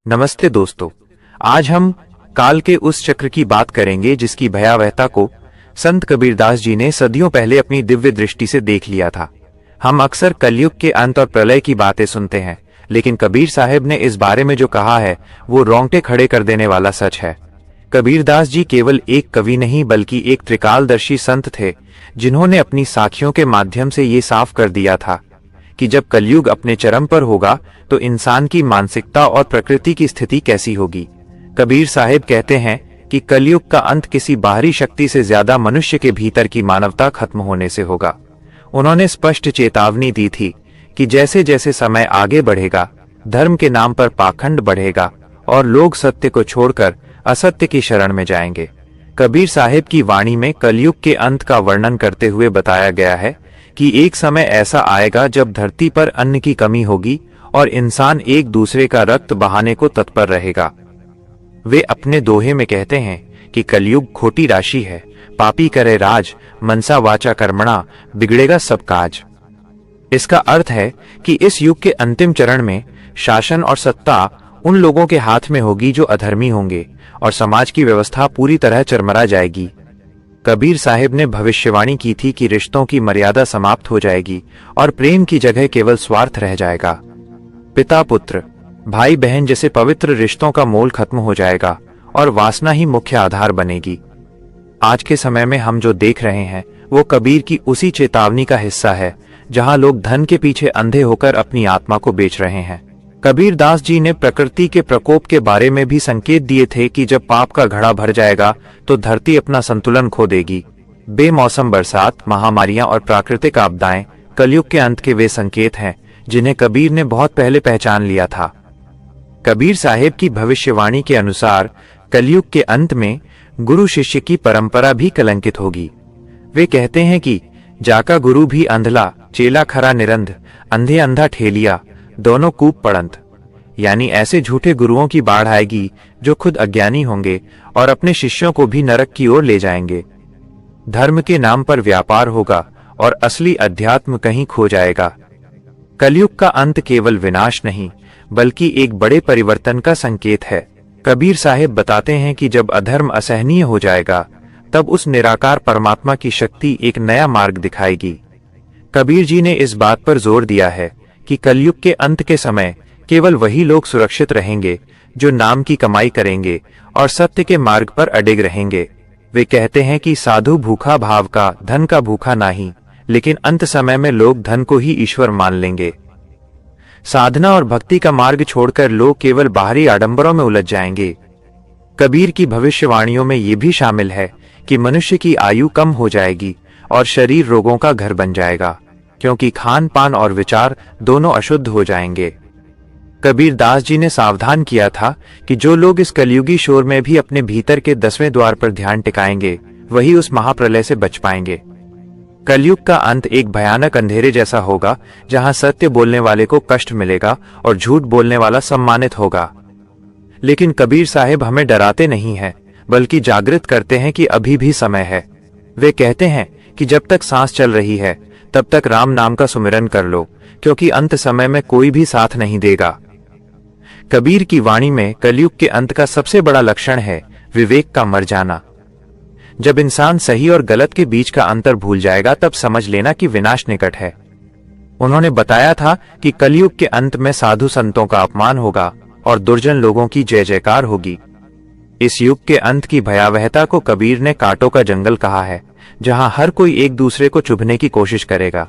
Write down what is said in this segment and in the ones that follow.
नमस्ते दोस्तों। आज हम काल के उस चक्र की बात करेंगे जिसकी भयावहता को संत कबीरदास जी ने सदियों पहले अपनी दिव्य दृष्टि से देख लिया था। हम अक्सर कलयुग के अंत और प्रलय की बातें सुनते हैं, लेकिन कबीर साहब ने इस बारे में जो कहा है वो रोंगटे खड़े कर देने वाला सच है। कबीरदास जी केवल एक कवि नहीं बल्कि एक त्रिकालदर्शी संत थे, जिन्होंने अपनी साखियों के माध्यम से ये साफ कर दिया था कि जब कलयुग अपने चरम पर होगा तो इंसान की मानसिकता और प्रकृति की स्थिति कैसी होगी। कबीर साहिब कहते हैं कि कलयुग का अंत किसी बाहरी शक्ति से ज्यादा मनुष्य के भीतर की मानवता खत्म होने से होगा। उन्होंने स्पष्ट चेतावनी दी थी कि जैसे जैसे समय आगे बढ़ेगा, धर्म के नाम पर पाखंड बढ़ेगा और लोग सत्य को छोड़कर असत्य की शरण में जाएंगे। कबीर साहिब की वाणी में कलयुग के अंत का वर्णन करते हुए बताया गया है कि एक समय ऐसा आएगा जब धरती पर अन्न की कमी होगी और इंसान एक दूसरे का रक्त बहाने को तत्पर रहेगा। वे अपने दोहे में कहते हैं कि कलयुग खोटी राशि है, पापी करे राज, मनसा वाचा कर्मणा, बिगड़ेगा सब काज। इसका अर्थ है कि इस युग के अंतिम चरण में शासन और सत्ता उन लोगों के हाथ में होगी जो अधर्मी होंगे और समाज की व्यवस्था पूरी तरह चरमरा जाएगी। कबीर साहिब ने भविष्यवाणी की थी कि रिश्तों की मर्यादा समाप्त हो जाएगी और प्रेम की जगह केवल स्वार्थ रह जाएगा। पिता पुत्र, भाई बहन जैसे पवित्र रिश्तों का मोल खत्म हो जाएगा और वासना ही मुख्य आधार बनेगी। आज के समय में हम जो देख रहे हैं वो कबीर की उसी चेतावनी का हिस्सा है, जहां लोग धन के पीछे अंधे होकर अपनी आत्मा को बेच रहे हैं। कबीरदास जी ने प्रकृति के प्रकोप के बारे में भी संकेत दिए थे कि जब पाप का घड़ा भर जाएगा तो धरती अपना संतुलन खो देगी। बेमौसम बरसात, महामारियां और प्राकृतिक आपदाएं कलयुग के अंत के वे संकेत हैं जिन्हें कबीर ने बहुत पहले पहचान लिया था। कबीर साहिब की भविष्यवाणी के अनुसार कलयुग के अंत में गुरु शिष्य की परंपरा भी कलंकित होगी। वे कहते हैं कि जाका गुरु भी अंधला, चेला खरा निरंध, अंधे अंधा ठेलिया, दोनों कूप पड़ंत। यानी ऐसे झूठे गुरुओं की बाढ़ आएगी जो खुद अज्ञानी होंगे और अपने शिष्यों को भी नरक की ओर ले जाएंगे। धर्म के नाम पर व्यापार होगा और असली अध्यात्म कहीं खो जाएगा। कलयुग का अंत केवल विनाश नहीं बल्कि एक बड़े परिवर्तन का संकेत है। कबीर साहिब बताते हैं कि जब अधर्म असहनीय हो जाएगा तब उस निराकार परमात्मा की शक्ति एक नया मार्ग दिखाएगी। कबीर जी ने इस बात पर जोर दिया है कि कलयुग के अंत के समय केवल वही लोग सुरक्षित रहेंगे जो नाम की कमाई करेंगे और सत्य के मार्ग पर अडिग रहेंगे। वे कहते हैं कि साधु भूखा भाव का, धन का भूखा नहीं, लेकिन अंत समय में लोग धन को ही ईश्वर मान लेंगे। साधना और भक्ति का मार्ग छोड़कर लोग केवल बाहरी आडंबरों में उलझ जाएंगे। कबीर की भविष्यवाणियों में ये भी शामिल है कि मनुष्य की आयु कम हो जाएगी और शरीर रोगों का घर बन जाएगा, क्योंकि खान पान और विचार दोनों अशुद्ध हो जाएंगे। कबीरदास जी ने सावधान किया था कि जो लोग इस कलयुगी शोर में भी अपने भीतर के 10वें द्वार पर ध्यान टिकाएंगे वही उस महाप्रलय से बच पाएंगे। कलयुग का अंत एक भयानक अंधेरे जैसा होगा जहां सत्य बोलने वाले को कष्ट मिलेगा और झूठ बोलने वाला सम्मानित होगा। लेकिन कबीर साहिब हमें डराते नहीं हैं बल्कि जागृत करते हैं कि अभी भी समय है। वे कहते हैं कि जब तक सांस चल रही है तब तक राम नाम का सुमिरन कर लो, क्योंकि अंत समय में कोई भी साथ नहीं देगा। कबीर की वाणी में कलयुग के अंत का सबसे बड़ा लक्षण है विवेक का मर जाना। जब इंसान सही और गलत के बीच का अंतर भूल जाएगा तब समझ लेना कि विनाश निकट है। उन्होंने बताया था कि कलयुग के अंत में साधु संतों का अपमान होगा और दुर्जन लोगों की जय जयकार होगी। इस युग के अंत की भयावहता को कबीर ने कांटों का जंगल कहा है, जहां हर कोई एक दूसरे को चुभने की कोशिश करेगा।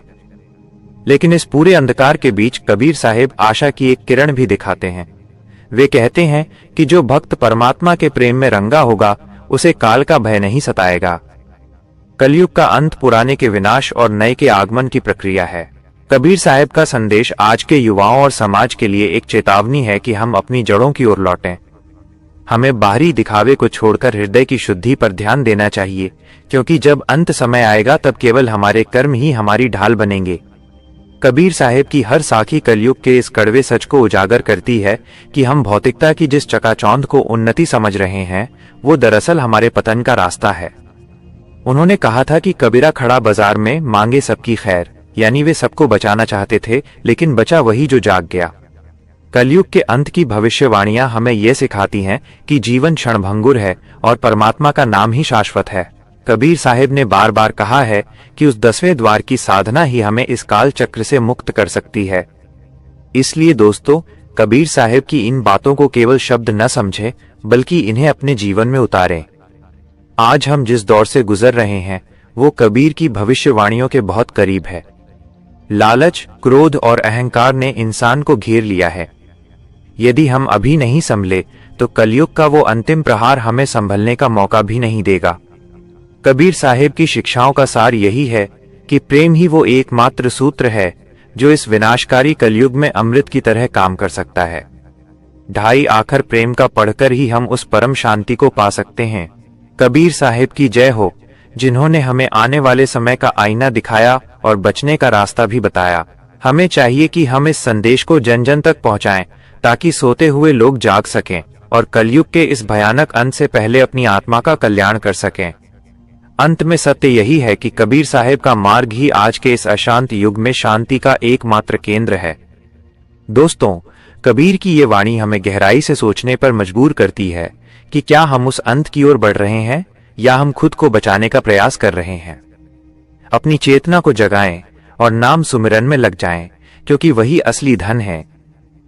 लेकिन इस पूरे अंधकार के बीच कबीर साहिब आशा की एक किरण भी दिखाते हैं। वे कहते हैं कि जो भक्त परमात्मा के प्रेम में रंगा होगा उसे काल का भय नहीं सताएगा। कलयुग का अंत पुराने के विनाश और नए के आगमन की प्रक्रिया है। कबीर साहिब का संदेश आज के युवाओं और समाज के लिए एक चेतावनी है कि हम अपनी जड़ों की ओर लौटें। हमें बाहरी दिखावे को छोड़कर हृदय की शुद्धि पर ध्यान देना चाहिए, क्योंकि जब अंत समय आएगा तब केवल हमारे कर्म ही हमारी ढाल बनेंगे। कबीर साहिब की हर साखी कलयुग के इस कड़वे सच को उजागर करती है कि हम भौतिकता की जिस चकाचौंध को उन्नति समझ रहे हैं वो दरअसल हमारे पतन का रास्ता है। उन्होंने कहा था कि कबीरा खड़ा बाजार में मांगे सबकी खैर, यानी वे सबको बचाना चाहते थे लेकिन बचा वही जो जाग गया। कलयुग के अंत की भविष्यवाणियां हमें ये सिखाती हैं कि जीवन क्षणभंगुर है और परमात्मा का नाम ही शाश्वत है। कबीर साहिब ने बार बार कहा है कि उस 10वें द्वार की साधना ही हमें इस काल चक्र से मुक्त कर सकती है। इसलिए दोस्तों, कबीर साहिब की इन बातों को केवल शब्द न समझें, बल्कि इन्हें अपने जीवन में उतारें। आज हम जिस दौर से गुजर रहे हैं वो कबीर की भविष्यवाणियों के बहुत करीब है। लालच, क्रोध और अहंकार ने इंसान को घेर लिया है। यदि हम अभी नहीं संभले तो कलयुग का वो अंतिम प्रहार हमें संभलने का मौका भी नहीं देगा। कबीर साहिब की शिक्षाओं का सार यही है कि प्रेम ही वो एकमात्र सूत्र है जो इस विनाशकारी कलयुग में अमृत की तरह काम कर सकता है। 2 आखर प्रेम का पढ़कर ही हम उस परम शांति को पा सकते हैं। कबीर साहिब की जय हो, जिन्होंने हमें आने वाले समय का आईना दिखाया और बचने का रास्ता भी बताया। हमें चाहिए कि हम इस संदेश को जन जन तक पहुंचाएं ताकि सोते हुए लोग जाग सकें और कलयुग के इस भयानक अंत से पहले अपनी आत्मा का कल्याण कर सकें। अंत में सत्य यही है कि कबीर साहिब का मार्ग ही आज के इस अशांत युग में शांति का एकमात्र केंद्र है। दोस्तों, कबीर की ये वाणी हमें गहराई से सोचने पर मजबूर करती है कि क्या हम उस अंत की ओर बढ़ रहे हैं या हम खुद को बचाने का प्रयास कर रहे हैं। अपनी चेतना को जगाएं और नाम सुमिरन में लग जाएं, क्योंकि वही असली धन है